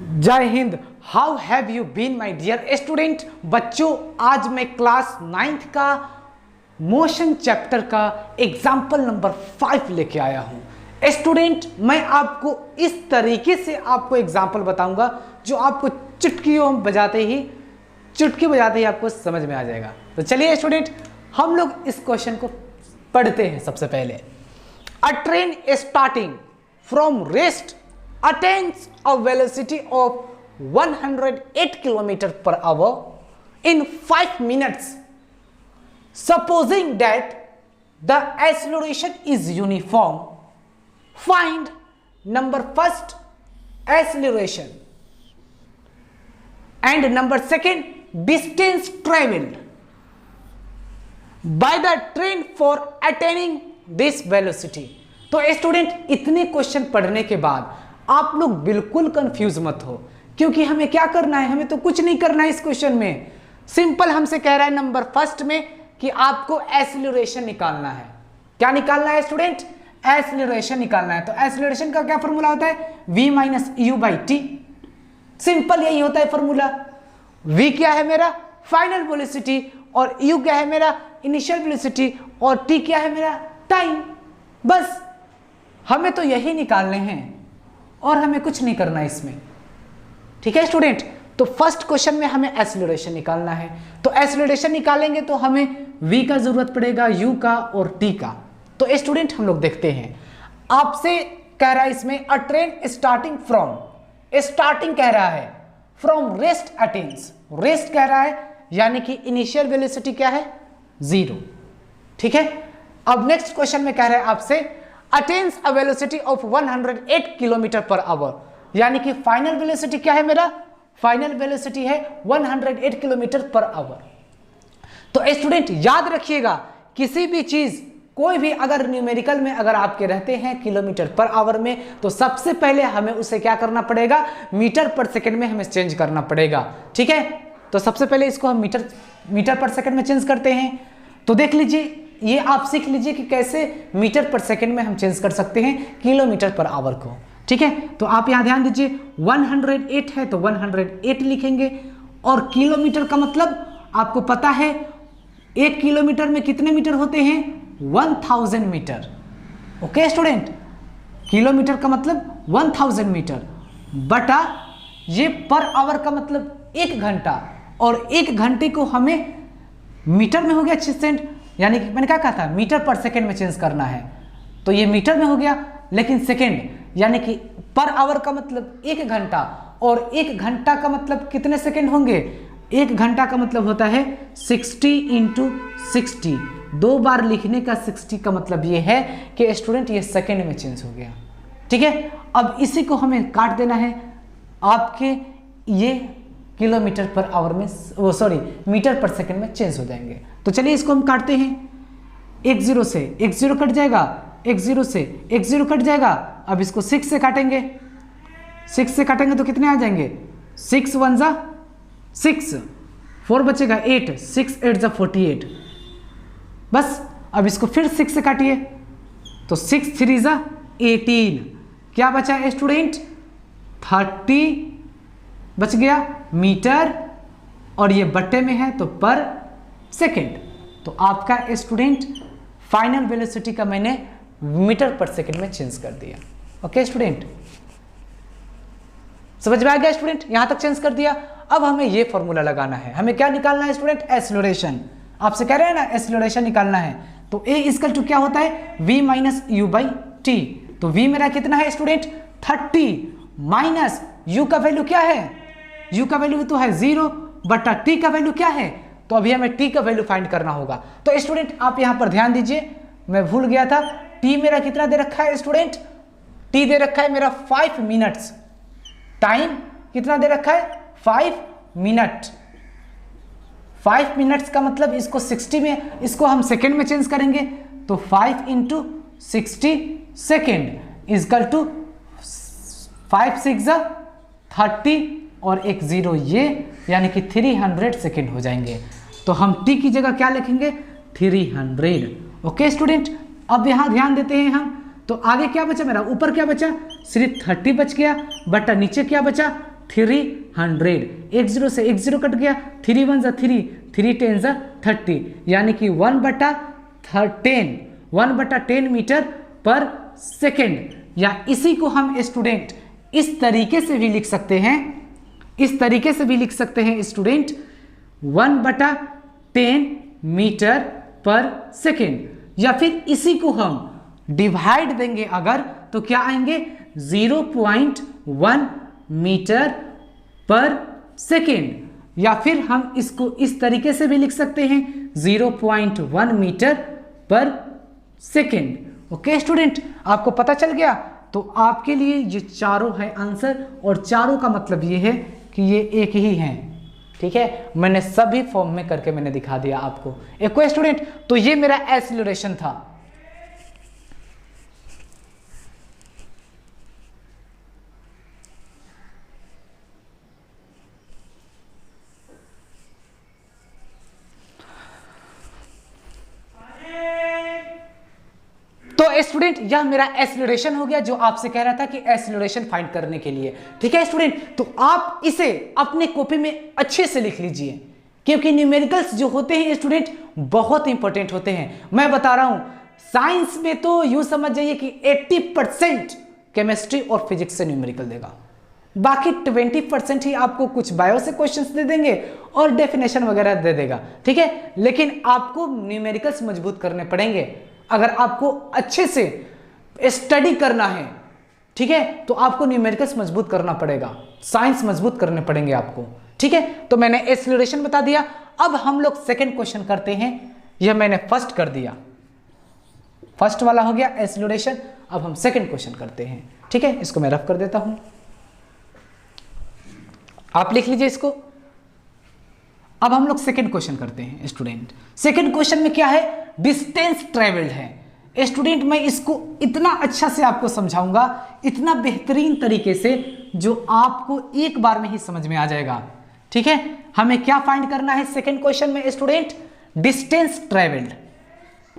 जय हिंद। How have you been my dear student. बच्चों, आज मैं क्लास 9th का मोशन चैप्टर का एग्जाम्पल नंबर 5 लेके आया हूं। स्टूडेंट, मैं आपको इस तरीके से आपको एग्जाम्पल बताऊंगा जो आपको चुटकी बजाते ही आपको समझ में आ जाएगा। तो चलिए स्टूडेंट, हम लोग इस क्वेश्चन को पढ़ते हैं। सबसे पहले, अ train starting from rest attains a velocity of 108 km/h in 5 minutes. Supposing that the acceleration is uniform, find number first acceleration and number second distance traveled by the train for attaining this velocity. तो student, इतने question पढ़ने के बाद आप लोग बिल्कुल confuse मत हो, क्योंकि हमें क्या करना है, हमें तो कुछ नहीं करना है इस क्वेश्चन में। सिंपल हमसे कह रहा है नंबर फर्स्ट में कि आपको एक्सीलरेशन निकालना है। क्या निकालना है स्टूडेंट? एक्सीलरेशन निकालना है। तो एक्सीलरेशन का क्या फॉर्मूला होता है? v minus you by T. Simple यही होता है फॉर्मूला। v क्या है मेरा? फाइनल वेलोसिटी, और u क्या है मेरा? इनिशियल वेलोसिटी, और t क्या है मेरा? टाइम। बस हमें तो यही निकालने हैं और हमें कुछ नहीं करना इसमें। ठीक है स्टूडेंट, तो फर्स्ट क्वेश्चन में हमें एक्सीलरेशन निकालना है। तो एक्सीलरेशन निकालेंगे तो हमें v का जरूरत पड़ेगा, u का और t का। तो स्टूडेंट, हम लोग देखते हैं। आपसे कह रहा है इसमें अ ट्रेन स्टार्टिंग फ्रॉम, स्टार्टिंग कह रहा है फ्रॉम रेस्ट अटेन्स, रेस्ट कह रहा है, यानी कि इनिशियल वेलोसिटी क्या है? 0। ठीक है, अब नेक्स्ट क्वेश्चन में कह रहा है आपसे attains a velocity of 108 km/h, यानी कि फाइनल वेलोसिटी क्या है मेरा? फाइनल वेलोसिटी है 108 km/h। तो स्टूडेंट याद रखिएगा, किसी भी चीज, कोई भी अगर न्यूमेरिकल में अगर आपके रहते हैं km/h में, तो सबसे पहले हमें उसे क्या करना पड़ेगा? मीटर/सेकंड में हमें चेंज करना पड़ेगा। ठीक है, तो सबसे पहले इसको हम मीटर/सेकंड में चेंज करते हैं। तो देख लीजिए, ये आप सीख लीजिए कि कैसे मीटर/सेकंड में हम चेंज कर सकते हैं km/h को। ठीक है, तो आप यहां ध्यान दीजिए, 108 है तो 108 लिखेंगे, और किलोमीटर का मतलब आपको पता है 1 किलोमीटर में कितने मीटर होते हैं? 1000 मीटर। ओके स्टूडेंट, किलोमीटर का मतलब 1000 मीटर बटा ये पर आवर का मतलब 1 घंटा, और 1 घंटे को हमें मीटर में हो गया 6 यानी कि मैंने क्या कहा था? मीटर/सेकंड में चेंज करना है। तो ये मीटर में हो गया, लेकिन सेकंड यानी कि पर आवर का मतलब 1 घंटा, और 1 घंटा का मतलब कितने सेकंड होंगे? 1 घंटा का मतलब होता है 60 × 60। 2 बार लिखने का 60 का मतलब ये है कि स्टूडेंट ये सेकंड में चेंज हो गया। ठीक है, अब इसी को हमें काट देना है, आपके ये km/h में, वो सॉरी मीटर/सेकंड में चेंज हो जाएंगे। तो चलिए इसको हम काटते हैं। 1 0 से 1 0 कट जाएगा, 1 0 से 1 0 कट जाएगा। अब इसको 6 से काटेंगे, 6 से काटेंगे तो कितने आ जाएंगे? 6 1 जा 6, 4 बचेगा 8, 6 8 जा 48। बस अब इसको फिर 6 से काटिए, तो 6 3 जा 18। क्या बचा है स्टूडेंट? 30 बच गया मीटर, और ये बट्टे में है तो पर सेकंड। तो आपका स्टूडेंट फाइनल वेलोसिटी का मैंने मीटर/सेकंड में चेंज कर दिया। ओके स्टूडेंट, समझ में आ गया स्टूडेंट? यहां तक चेंज कर दिया। अब हमें ये फॉर्मूला लगाना है। हमें क्या निकालना है स्टूडेंट? एक्सीलरेशन। आपसे कह रहे हैं ना एक्सीलरेशन निकालना है, तो ए इक्वल टू क्या होता है? v minus you by T. तो v मेरा कितना है स्टूडेंट? 30 माइनस u का वैल्यू क्या है? u का वैल्यू तो है 0 बटा t का वैल्यू क्या है? तो अभी हमें t का वैल्यू फाइंड करना होगा। तो स्टूडेंट आप यहां पर ध्यान दीजिए, मैं भूल गया था, t मेरा कितना दे रखा है स्टूडेंट? t दे रखा है मेरा 5 मिनट्स। टाइम कितना दे रखा है? 5 मिनट। 5 मिनट्स का मतलब इसको 60 में, इसको हम सेकंड में चेंज करेंगे, तो 5 × 60 सेकेंड इजकल टू 5 6 30 और 1 0 ये, यानी कि 300 सेकेंड हो जाएंगे। तो हम t की जगह क्या लिखेंगे? 300। ओके स्टूडेंट, अब यहां ध्यान देते हैं हम, तो आगे क्या बचा मेरा? ऊपर क्या बचा? सिर्फ 30 बच गया, बटा नीचे क्या बचा? 300, एक जीरो से एक जीरो कट गया, 3 1 जा 3, 3 10 जा 30, यानी कि 1/10 मीटर पर सेकेंड। या इसी को हम स्टूडेंट इस तरीके से भी लिख सकते हैं, इस तरीके से भी लिख सकते हैं स्टूडेंट 1/10 मीटर पर सेकेंड। या फिर इसी को हम डिवाइड देंगे अगर, तो क्या आएंगे 0.1 मीटर पर सेकेंड। या फिर हम इसको इस तरीके से भी लिख सकते हैं 0.1 मीटर पर सेकेंड। ओके स्टूडेंट, आपको पता चल गया। तो आपके लिए ये चारों है आंसर, और चारों का मतलब ये है कि ये एक ही है। ठीक है, मैंने सभी फॉर्म में करके मैंने दिखा दिया आपको। एक कोई स्टूडेंट, तो ये मेरा एक्सीलरेशन था। तो स्टूडेंट यह मेरा एक्सीलरेशन हो गया, जो आपसे कह रहा था कि एक्सीलरेशन फाइंड करने के लिए। ठीक है स्टूडेंट, तो आप इसे अपने कॉपी में अच्छे से लिख लीजिए, क्योंकि न्यूमेरिकल्स जो होते हैं स्टूडेंट बहुत इंपॉर्टेंट होते हैं। मैं बता रहा हूं, साइंस में तो यूं समझ जाइए कि 80% केमिस्ट्री और फिजिक्स से न्यूमेरिकल देगा, बाकी 20% ही आपको कुछ बायो से क्वेश्चंस दे देंगे और डेफिनेशन वगैरह दे देगा। ठीक है, लेकिन आपको न्यूमेरिकल्स मजबूत करने पड़ेंगे अगर आपको अच्छे से स्टडी करना है। ठीक है, तो आपको न्यूमेरिकल्स मजबूत करना पड़ेगा, साइंस मजबूत करने पड़ेंगे आपको। ठीक है, तो मैंने एक्सीलरेशन बता दिया। अब हम लोग सेकंड क्वेश्चन करते हैं। यह मैंने फर्स्ट कर दिया, फर्स्ट वाला हो गया एक्सीलरेशन। अब हम सेकंड क्वेश्चन करते हैं। ठीक है, इसको मैं रफ कर देता हूं, आप लिख लीजिए इसको। अब हम लोग सेकंड क्वेश्चन करते हैं स्टूडेंट। सेकंड क्वेश्चन में क्या है, डिस्टेंस ट्रेवल्ड है स्टूडेंट। मैं इसको इतना अच्छा से आपको समझाऊंगा, इतना बेहतरीन तरीके से, जो आपको एक बार में ही समझ में आ जाएगा। ठीक है, हमें क्या फाइंड करना है सेकंड क्वेश्चन में स्टूडेंट, डिस्टेंस ट्रेवल्ड।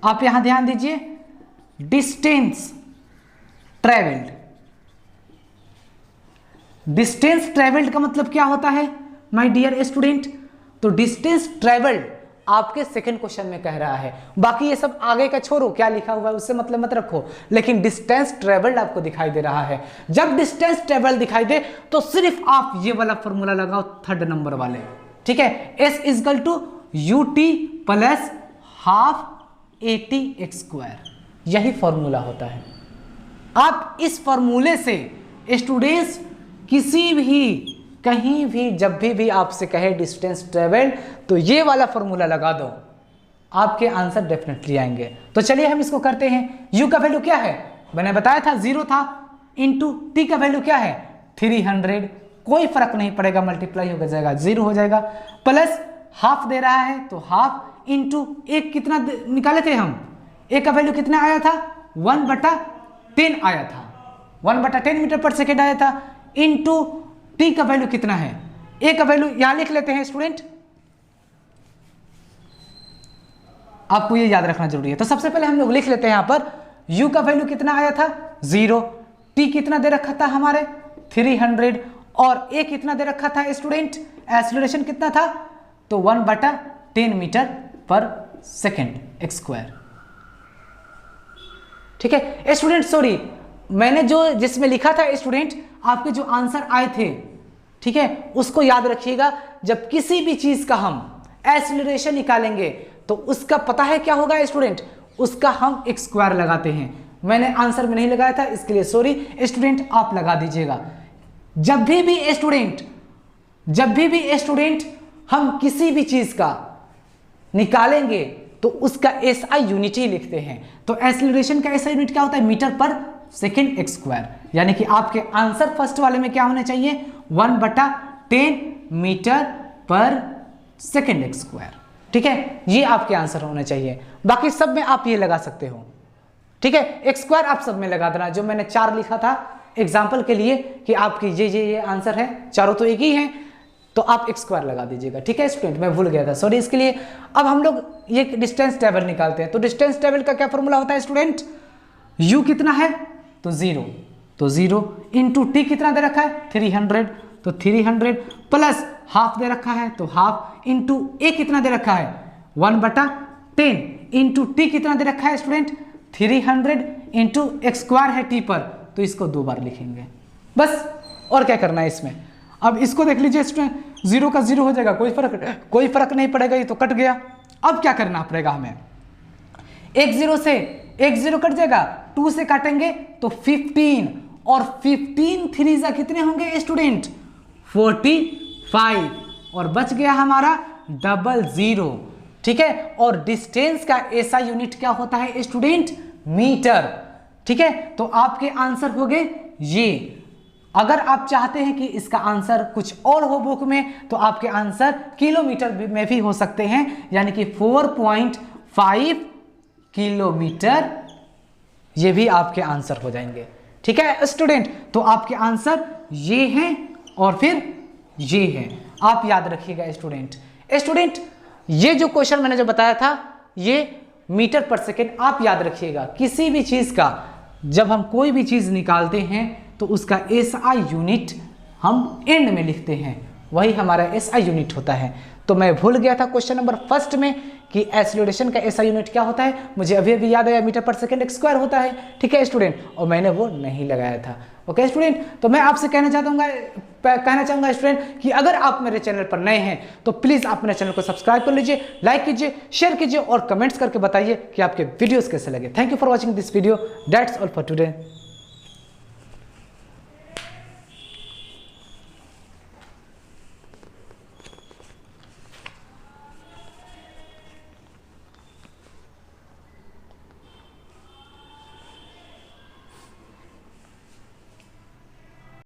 आप यहां ध्यान दीजिए, डिस्टेंस ट्रेवल्ड। डिस्टेंस ट्रेवल्ड का मतलब क्या होता है माय डियर स्टूडेंट, तो डिस्टेंस ट्रेवल्ड आपके सेकंड क्वेश्चन में कह रहा है। बाकी ये सब आगे का छोड़ो, क्या लिखा हुआ है उससे मतलब मत रखो, लेकिन डिस्टेंस ट्रेवल्ड आपको दिखाई दे रहा है। जब डिस्टेंस ट्रेवल्ड दिखाई दे तो सिर्फ आप ये वाला फॉर्मूला लगाओ, थर्ड नंबर वाले। ठीक है, S equal to UT plus half AT² यही फॉर्मूला होता है। आप इस फॉर्मूले से स्टूडेंट्स किसी भी कहीं भी जब भी आपसे कहे डिस्टेंस ट्रेवल्ड, तो ये वाला फॉर्मूला लगा दो, आपके आंसर डेफिनेटली आएंगे। तो चलिए हम इसको करते हैं। U का वैल्यू क्या है, मैंने बताया था 0 था, इंटू T का वैल्यू क्या है 300, कोई फर्क नहीं पड़ेगा, मल्टीप्लाई हो जाएगा, 0 हो जाएगा, प्लस हाफ दे रहा है तो हाफ, इंटू एक कितना निकाले थे हम, एक का वैल्यू कितना आया था 1/10 आया था, 1/10 मीटर पर सेकेंड आया था, इंटू T का वैल्यू कितना है, A का वैल्यू यहां लिख लेते हैं स्टूडेंट, आपको ये याद रखना जरूरी है। तो सबसे पहले हम लोग लिख लेते हैं यहां पर U का वैल्यू कितना आया था 0, T कितना दे रखा था हमारे 300, और A कितना दे रखा था स्टूडेंट, एक्सीलरेशन कितना था, तो 1/10 मीटर पर सेकेंड स्क्वायर। ठीक है स्टूडेंट, सॉरी मैंने जो जिसमें लिखा था स्टूडेंट, आपके जो आंसर आए थे, ठीक है, उसको याद रखिएगा। जब किसी भी चीज का हम एक्सीलरेशन निकालेंगे तो उसका पता है क्या होगा स्टूडेंट, उसका हम एक स्क्वायर लगाते हैं। मैंने आंसर में नहीं लगाया था, इसके लिए सॉरी स्टूडेंट, आप लगा दीजिएगा। जब भी स्टूडेंट हम किसी भी चीज का निकालेंगे तो उसका SI यूनिट ही लिखते हैं। तो एक्सीलरेशन का SI यूनिट क्या होता है, मीटर पर सेकेंड स्क्वायर, यानी कि आपके आंसर फर्स्ट वाले में क्या होने चाहिए 1/10 मीटर पर सेकेंड स्क्वायर। ठीक है, ये आपके आंसर होने चाहिए। बाकी सब में आप ये लगा सकते हो। ठीक है, एक स्क्वायर आप सब में लगा देना, जो मैंने 4 लिखा था एग्जाम्पल के लिए कि आपके ये आंसर है, चारों तो एक ही हैं, तो आप एक स्क्वायर लगा दीजिएगा। ठीक है स्टूडेंट, मैं भूल गया था, सॉरी इसके लिए। अब हम लोग ये डिस्टेंस टेबल निकालते हैं। तो डिस्टेंस टेबल का क्या फॉर्मूला होता है स्टूडेंट, U कितना है तो 0, तो 0 इंटू T कितना दे रखा है 300, तो 300 प्लस हाफ दे रखा है तो हाफ इंटू ए कितना दे रखा है 1/10 इंटू टी कितना दे रखा है स्टूडेंट 300 इंटू एक्स स्क्वायर है टी पर, तो इसको 2 बार लिखेंगे बस। और क्या करना है इसमें, अब इसको देख लीजिए स्टूडेंट, 0 का 0 हो जाएगा, कोई फर्क नहीं पड़ेगा, ये तो कट गया। अब क्या करना पड़ेगा हमें, 1 0 से 1 0 कट जाएगा, 2 से काटेंगे तो 15 और 15 3 जा कितने होंगे स्टूडेंट 45 और बच गया हमारा 00, ठीक है। और डिस्टेंस का ऐसा यूनिट क्या होता है स्टूडेंट मीटर, ठीक है। तो आपके आंसर हो गए ये। अगर आप चाहते हैं कि इसका आंसर कुछ और हो बुक में तो आपके आंसर किलोमीटर में भी हो सकते हैं, यानी कि 4.5 किलोमीटर, ये भी आपके आंसर हो जाएंगे, ठीक है स्टूडेंट। तो आपके आंसर ये हैं और फिर ये हैं, आप याद रखिएगा स्टूडेंट। ये जो क्वेश्चन मैंने जो बताया था ये मीटर पर सेकेंड, आप याद रखिएगा। किसी भी चीज का जब हम कोई भी चीज निकालते हैं तो उसका SI यूनिट हम एंड में लिखते हैं, वही हमारा SI यूनिट होता है। तो मैं भूल गया था क्वेश्चन नंबर फर्स्ट में कि एक्सीलरेशन का SI यूनिट क्या होता है, मुझे अभी अभी याद आया, मीटर पर सेकेंड एक्स स्क्वायर होता है, ठीक है स्टूडेंट, और मैंने वो नहीं लगाया था। ओके स्टूडेंट, तो मैं आपसे कहना चाहूँगा स्टूडेंट कि अगर आप मेरे चैनल पर नए हैं तो प्लीज़ आप मेरे चैनल को सब्सक्राइब कर लीजिए, लाइक कीजिए, शेयर कीजिए और कमेंट्स करके बताइए कि आपके वीडियोस कैसे लगे। Thank you for watching this video, that's all for today.